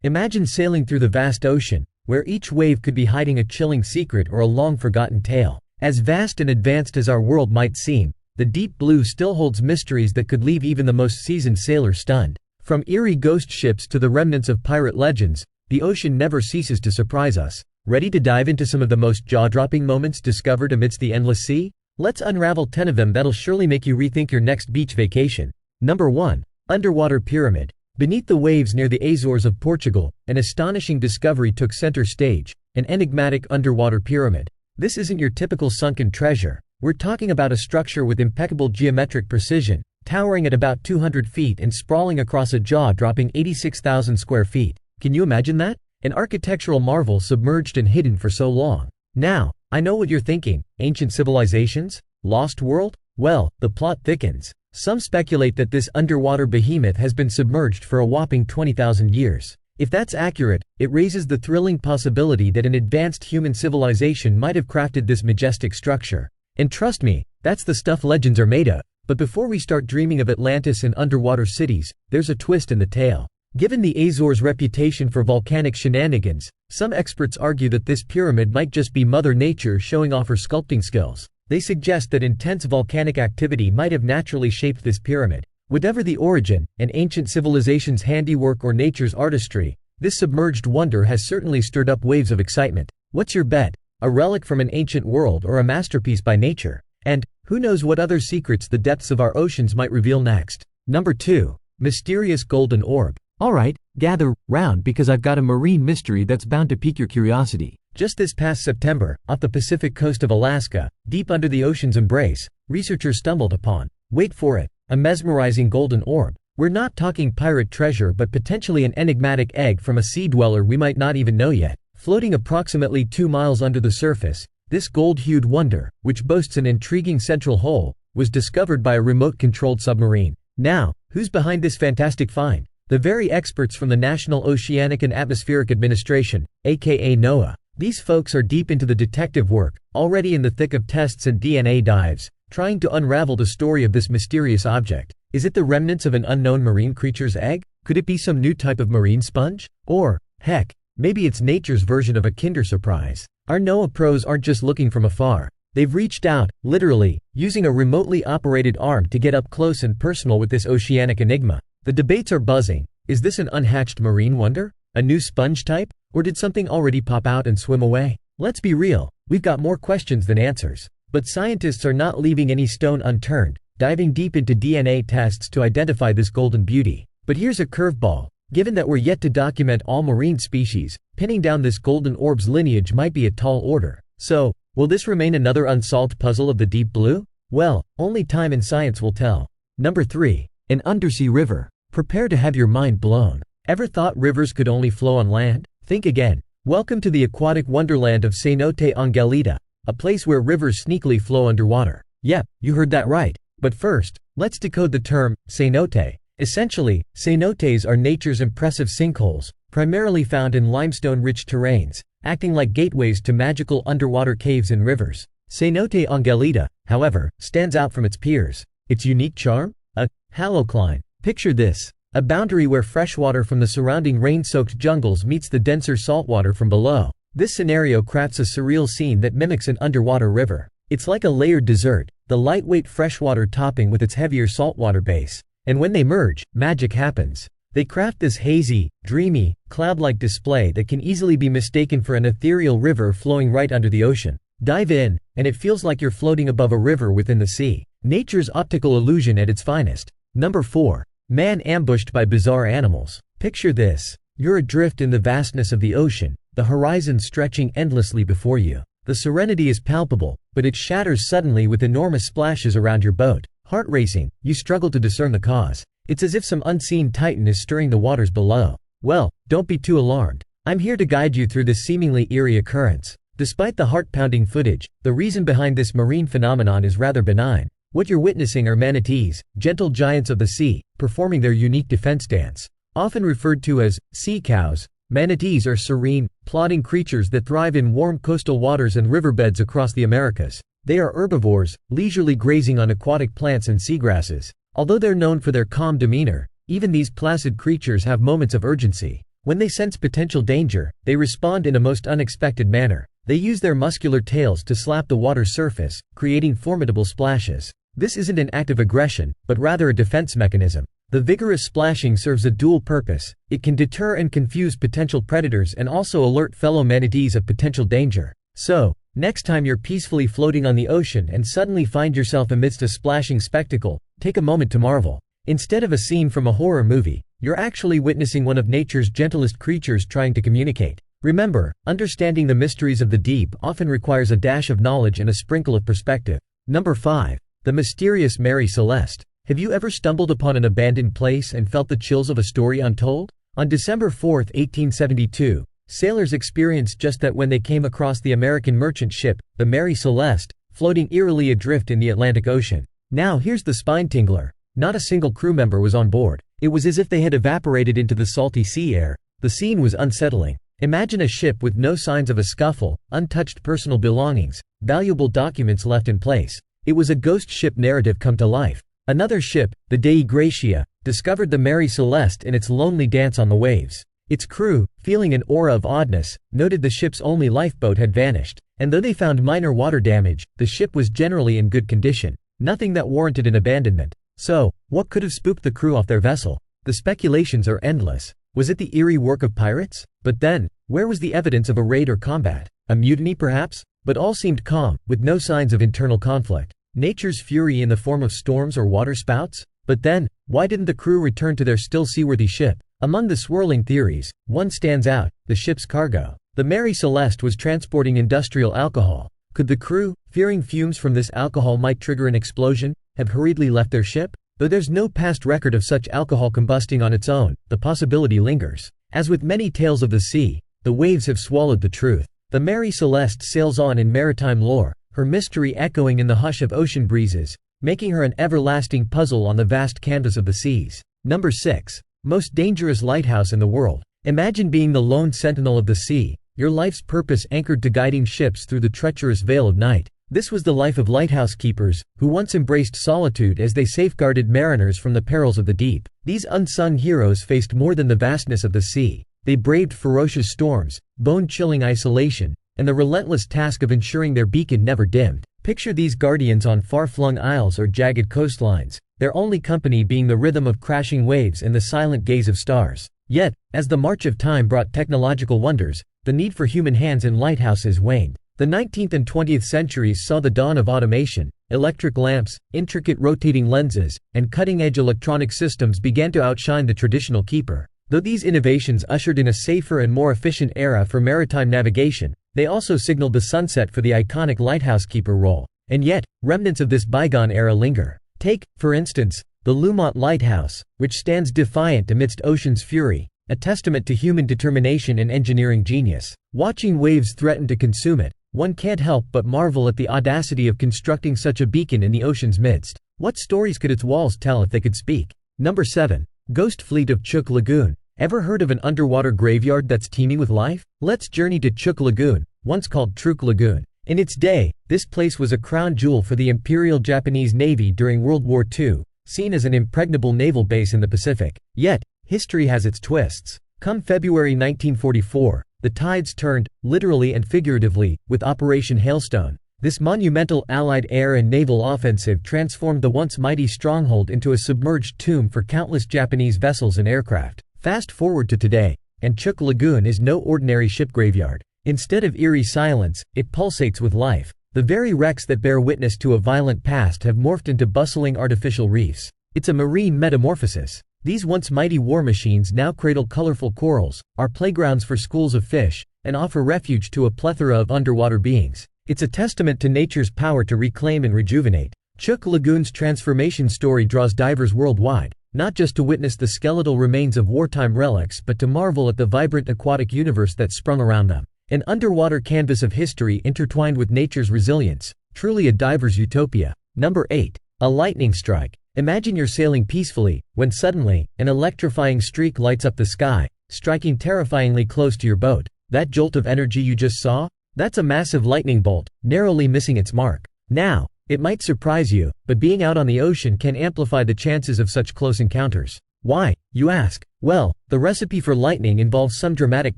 Imagine sailing through the vast ocean, where each wave could be hiding a chilling secret or a long-forgotten tale. As vast and advanced as our world might seem, the deep blue still holds mysteries that could leave even the most seasoned sailor stunned. From eerie ghost ships to the remnants of pirate legends, the ocean never ceases to surprise us. Ready to dive into some of the most jaw-dropping moments discovered amidst the endless sea? Let's unravel 10 of them that'll surely make you rethink your next beach vacation. Number 1. Underwater Pyramid. Beneath the waves near the Azores of Portugal, an astonishing discovery took center stage: an enigmatic underwater pyramid. This isn't your typical sunken treasure. We're talking about a structure with impeccable geometric precision, towering at about 200 feet and sprawling across a jaw-dropping 86,000 square feet. Can you imagine that? An architectural marvel submerged and hidden for so long. Now, I know what you're thinking. Ancient civilizations? Lost world? Well, the plot thickens. Some speculate that this underwater behemoth has been submerged for a whopping 20,000 years. If that's accurate, it raises the thrilling possibility that an advanced human civilization might have crafted this majestic structure. And trust me, that's the stuff legends are made of. But before we start dreaming of Atlantis and underwater cities, there's a twist in the tale. Given the Azores' reputation for volcanic shenanigans, some experts argue that this pyramid might just be Mother Nature showing off her sculpting skills. They suggest that intense volcanic activity might have naturally shaped this pyramid. Whatever the origin, an ancient civilization's handiwork or nature's artistry, this submerged wonder has certainly stirred up waves of excitement. What's your bet? A relic from an ancient world or a masterpiece by nature? And who knows what other secrets the depths of our oceans might reveal next? Number 2. Mysterious Golden Orb. Alright, gather round because I've got a marine mystery that's bound to pique your curiosity. Just this past September, off the Pacific coast of Alaska, deep under the ocean's embrace, researchers stumbled upon, wait for it, a mesmerizing golden orb. We're not talking pirate treasure but potentially an enigmatic egg from a sea dweller we might not even know yet. Floating approximately 2 miles under the surface, this gold-hued wonder, which boasts an intriguing central hole, was discovered by a remote-controlled submarine. Now, who's behind this fantastic find? The very experts from the National Oceanic and Atmospheric Administration, aka NOAA. These folks are deep into the detective work, already in the thick of tests and DNA dives, trying to unravel the story of this mysterious object. Is it the remnants of an unknown marine creature's egg? Could it be some new type of marine sponge? Or, heck, maybe it's nature's version of a Kinder Surprise. Our NOAA pros aren't just looking from afar. They've reached out, literally, using a remotely operated arm to get up close and personal with this oceanic enigma. The debates are buzzing. Is this an unhatched marine wonder? A new sponge type? Or did something already pop out and swim away? Let's be real, we've got more questions than answers. But scientists are not leaving any stone unturned, diving deep into DNA tests to identify this golden beauty. But here's a curveball. Given that we're yet to document all marine species, pinning down this golden orb's lineage might be a tall order. So, will this remain another unsolved puzzle of the deep blue? Well, only time and science will tell. Number 3. An undersea river. Prepare to have your mind blown. Ever thought rivers could only flow on land? Think again. Welcome to the aquatic wonderland of Cenote Angelita, a place where rivers sneakily flow underwater. Yep, you heard that right. But first, let's decode the term, cenote. Essentially, cenotes are nature's impressive sinkholes, primarily found in limestone-rich terrains, acting like gateways to magical underwater caves and rivers. Cenote Angelita, however, stands out from its peers. Its unique charm? A halocline. Picture this. A boundary where freshwater from the surrounding rain-soaked jungles meets the denser saltwater from below. This scenario crafts a surreal scene that mimics an underwater river. It's like a layered dessert, the lightweight freshwater topping with its heavier saltwater base. And when they merge, magic happens. They craft this hazy, dreamy, cloud-like display that can easily be mistaken for an ethereal river flowing right under the ocean. Dive in, and it feels like you're floating above a river within the sea. Nature's optical illusion at its finest. Number 4. Man ambushed by bizarre animals. Picture this. You're adrift in the vastness of the ocean, the horizon stretching endlessly before you. The serenity is palpable, but it shatters suddenly with enormous splashes around your boat. Heart racing, you struggle to discern the cause. It's as if some unseen titan is stirring the waters below. Well, don't be too alarmed. I'm here to guide you through this seemingly eerie occurrence. Despite the heart-pounding footage, the reason behind this marine phenomenon is rather benign. What you're witnessing are manatees, gentle giants of the sea, performing their unique defense dance. Often referred to as sea cows, manatees are serene, plodding creatures that thrive in warm coastal waters and riverbeds across the Americas. They are herbivores, leisurely grazing on aquatic plants and seagrasses. Although they're known for their calm demeanor, even these placid creatures have moments of urgency. When they sense potential danger, they respond in a most unexpected manner. They use their muscular tails to slap the water's surface, creating formidable splashes. This isn't an act of aggression, but rather a defense mechanism. The vigorous splashing serves a dual purpose. It can deter and confuse potential predators and also alert fellow manatees of potential danger. So, next time you're peacefully floating on the ocean and suddenly find yourself amidst a splashing spectacle, take a moment to marvel. Instead of a scene from a horror movie, you're actually witnessing one of nature's gentlest creatures trying to communicate. Remember, understanding the mysteries of the deep often requires a dash of knowledge and a sprinkle of perspective. Number 5. The mysterious Mary Celeste. Have you ever stumbled upon an abandoned place and felt the chills of a story untold? On December 4, 1872, sailors experienced just that when they came across the American merchant ship, the Mary Celeste, floating eerily adrift in the Atlantic Ocean. Now here's the spine-tingler. Not a single crew member was on board. It was as if they had evaporated into the salty sea air. The scene was unsettling. Imagine a ship with no signs of a scuffle, untouched personal belongings, valuable documents left in place. It was a ghost ship narrative come to life. Another ship, the Dei Gratia, discovered the Mary Celeste in its lonely dance on the waves. Its crew, feeling an aura of oddness, noted the ship's only lifeboat had vanished, and though they found minor water damage, the ship was generally in good condition. Nothing that warranted an abandonment. So, what could have spooked the crew off their vessel? The speculations are endless. Was it the eerie work of pirates? But then, where was the evidence of a raid or combat? A mutiny perhaps? But all seemed calm, with no signs of internal conflict. Nature's fury in the form of storms or waterspouts? But then, why didn't the crew return to their still seaworthy ship? Among the swirling theories, one stands out: the ship's cargo. The Mary Celeste was transporting industrial alcohol. Could the crew, fearing fumes from this alcohol might trigger an explosion, have hurriedly left their ship? Though there's no past record of such alcohol combusting on its own, the possibility lingers. As with many tales of the sea, the waves have swallowed the truth. The Mary Celeste sails on in maritime lore, her mystery echoing in the hush of ocean breezes, making her an everlasting puzzle on the vast canvas of the seas. Number 6. Most dangerous lighthouse in the world. Imagine being the lone sentinel of the sea, your life's purpose anchored to guiding ships through the treacherous veil of night. This was the life of lighthouse keepers, who once embraced solitude as they safeguarded mariners from the perils of the deep. These unsung heroes faced more than the vastness of the sea. They braved ferocious storms, bone-chilling isolation, and the relentless task of ensuring their beacon never dimmed. Picture these guardians on far-flung isles or jagged coastlines, their only company being the rhythm of crashing waves and the silent gaze of stars. Yet, as the march of time brought technological wonders, the need for human hands in lighthouses waned. The 19th and 20th centuries saw the dawn of automation. Electric lamps, intricate rotating lenses, and cutting-edge electronic systems began to outshine the traditional keeper. Though these innovations ushered in a safer and more efficient era for maritime navigation, they also signaled the sunset for the iconic lighthouse keeper role. And yet, remnants of this bygone era linger. Take, for instance, the Lumont Lighthouse, which stands defiant amidst ocean's fury, a testament to human determination and engineering genius. Watching waves threaten to consume it, one can't help but marvel at the audacity of constructing such a beacon in the ocean's midst. What stories could its walls tell if they could speak? Number 7. Ghost Fleet of Chuuk Lagoon. Ever heard of an underwater graveyard that's teeming with life? Let's journey to Chuuk Lagoon, once called Truk Lagoon. In its day, this place was a crown jewel for the Imperial Japanese Navy during World War II, seen as an impregnable naval base in the Pacific. Yet, history has its twists. Come February 1944, the tides turned, literally and figuratively, with Operation Hailstone. This monumental Allied air and naval offensive transformed the once mighty stronghold into a submerged tomb for countless Japanese vessels and aircraft. Fast forward to today, and Chuuk Lagoon is no ordinary ship graveyard. Instead of eerie silence, it pulsates with life. The very wrecks that bear witness to a violent past have morphed into bustling artificial reefs. It's a marine metamorphosis. These once mighty war machines now cradle colorful corals, are playgrounds for schools of fish, and offer refuge to a plethora of underwater beings. It's a testament to nature's power to reclaim and rejuvenate. Chuuk Lagoon's transformation story draws divers worldwide, not just to witness the skeletal remains of wartime relics but to marvel at the vibrant aquatic universe that sprung around them. An underwater canvas of history intertwined with nature's resilience, truly a diver's utopia. Number 8. A lightning strike. Imagine you're sailing peacefully, when suddenly, an electrifying streak lights up the sky, striking terrifyingly close to your boat. That jolt of energy you just saw? That's a massive lightning bolt, narrowly missing its mark. Now, it might surprise you, but being out on the ocean can amplify the chances of such close encounters. Why, you ask? Well, the recipe for lightning involves some dramatic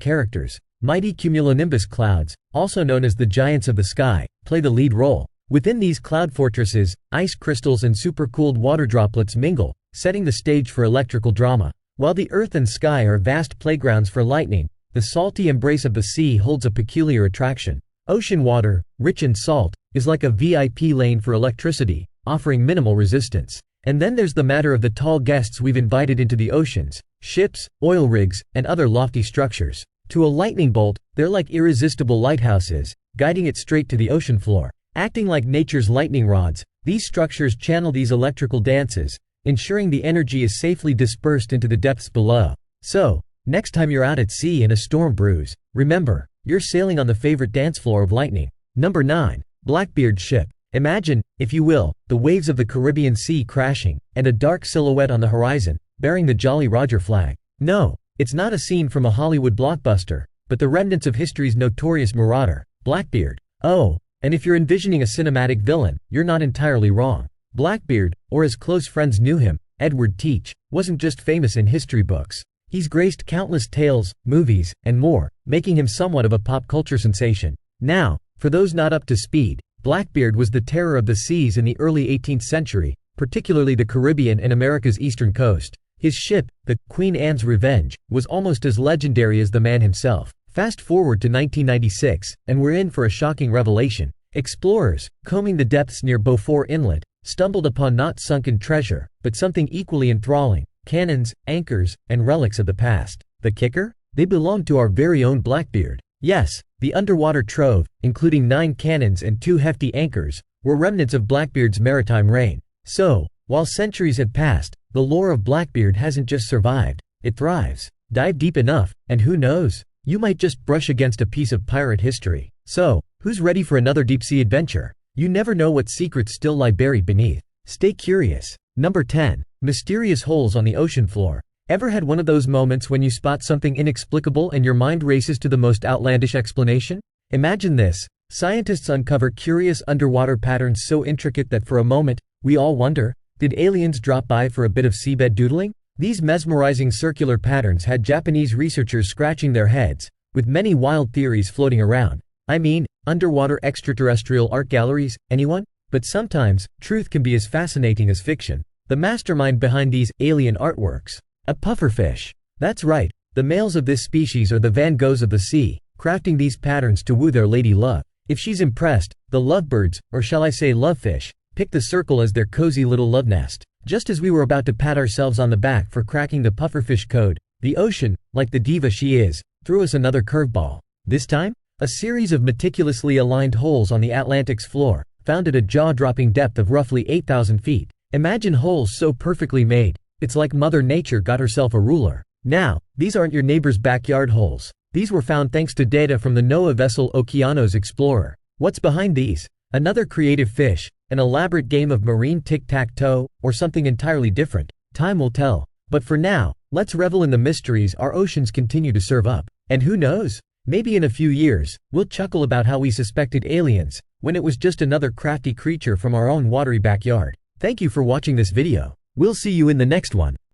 characters. Mighty cumulonimbus clouds, also known as the giants of the sky, play the lead role. Within these cloud fortresses, ice crystals and supercooled water droplets mingle, setting the stage for electrical drama. While the earth and sky are vast playgrounds for lightning, the salty embrace of the sea holds a peculiar attraction. Ocean water, rich and salt, is like a VIP lane for electricity, offering minimal resistance. And then there's the matter of the tall guests we've invited into the oceans: ships, oil rigs, and other lofty structures. To a lightning bolt, they're like irresistible lighthouses, guiding it straight to the ocean floor. Acting like nature's lightning rods, these structures channel these electrical dances, ensuring the energy is safely dispersed into the depths below. So, next time you're out at sea and a storm brews, remember, you're sailing on the favorite dance floor of lightning. Number 9. Blackbeard Ship. Imagine, if you will, the waves of the Caribbean Sea crashing, and a dark silhouette on the horizon, bearing the Jolly Roger flag. No, it's not a scene from a Hollywood blockbuster, but the remnants of history's notorious marauder, Blackbeard. Oh, and if you're envisioning a cinematic villain, you're not entirely wrong. Blackbeard, or as close friends knew him, Edward Teach, wasn't just famous in history books. He's graced countless tales, movies, and more, making him somewhat of a pop culture sensation. Now, for those not up to speed, Blackbeard was the terror of the seas in the early 18th century, particularly the Caribbean and America's eastern coast. His ship, the Queen Anne's Revenge, was almost as legendary as the man himself. Fast forward to 1996, and we're in for a shocking revelation. Explorers, combing the depths near Beaufort Inlet, stumbled upon not sunken treasure, but something equally enthralling: cannons, anchors, and relics of the past. The kicker? They belonged to our very own Blackbeard. Yes, the underwater trove, including 9 cannons and 2 hefty anchors, were remnants of Blackbeard's maritime reign. So, while centuries have passed, the lore of Blackbeard hasn't just survived, it thrives. Dive deep enough, and who knows, you might just brush against a piece of pirate history. So, who's ready for another deep-sea adventure? You never know what secrets still lie buried beneath. Stay curious. Number 10. Mysterious holes on the ocean floor. Ever had one of those moments when you spot something inexplicable and your mind races to the most outlandish explanation? Imagine this. Scientists uncover curious underwater patterns so intricate that for a moment, we all wonder, did aliens drop by for a bit of seabed doodling? These mesmerizing circular patterns had Japanese researchers scratching their heads, with many wild theories floating around. I mean, underwater extraterrestrial art galleries, anyone? But sometimes, truth can be as fascinating as fiction. The mastermind behind these alien artworks. A pufferfish. That's right, the males of this species are the Van Goghs of the sea, crafting these patterns to woo their lady love. If she's impressed, the lovebirds, or shall I say lovefish, pick the circle as their cozy little love nest. Just as we were about to pat ourselves on the back for cracking the pufferfish code, the ocean, like the diva she is, threw us another curveball. This time, a series of meticulously aligned holes on the Atlantic's floor, found at a jaw-dropping depth of roughly 8,000 feet. Imagine holes so perfectly made, it's like Mother Nature got herself a ruler. Now, these aren't your neighbor's backyard holes. These were found thanks to data from the NOAA vessel Okeanos Explorer. What's behind these? Another creative fish, an elaborate game of marine tic-tac-toe, or something entirely different? Time will tell. But for now, let's revel in the mysteries our oceans continue to serve up. And who knows? Maybe in a few years, we'll chuckle about how we suspected aliens, when it was just another crafty creature from our own watery backyard. Thank you for watching this video. We'll see you in the next one.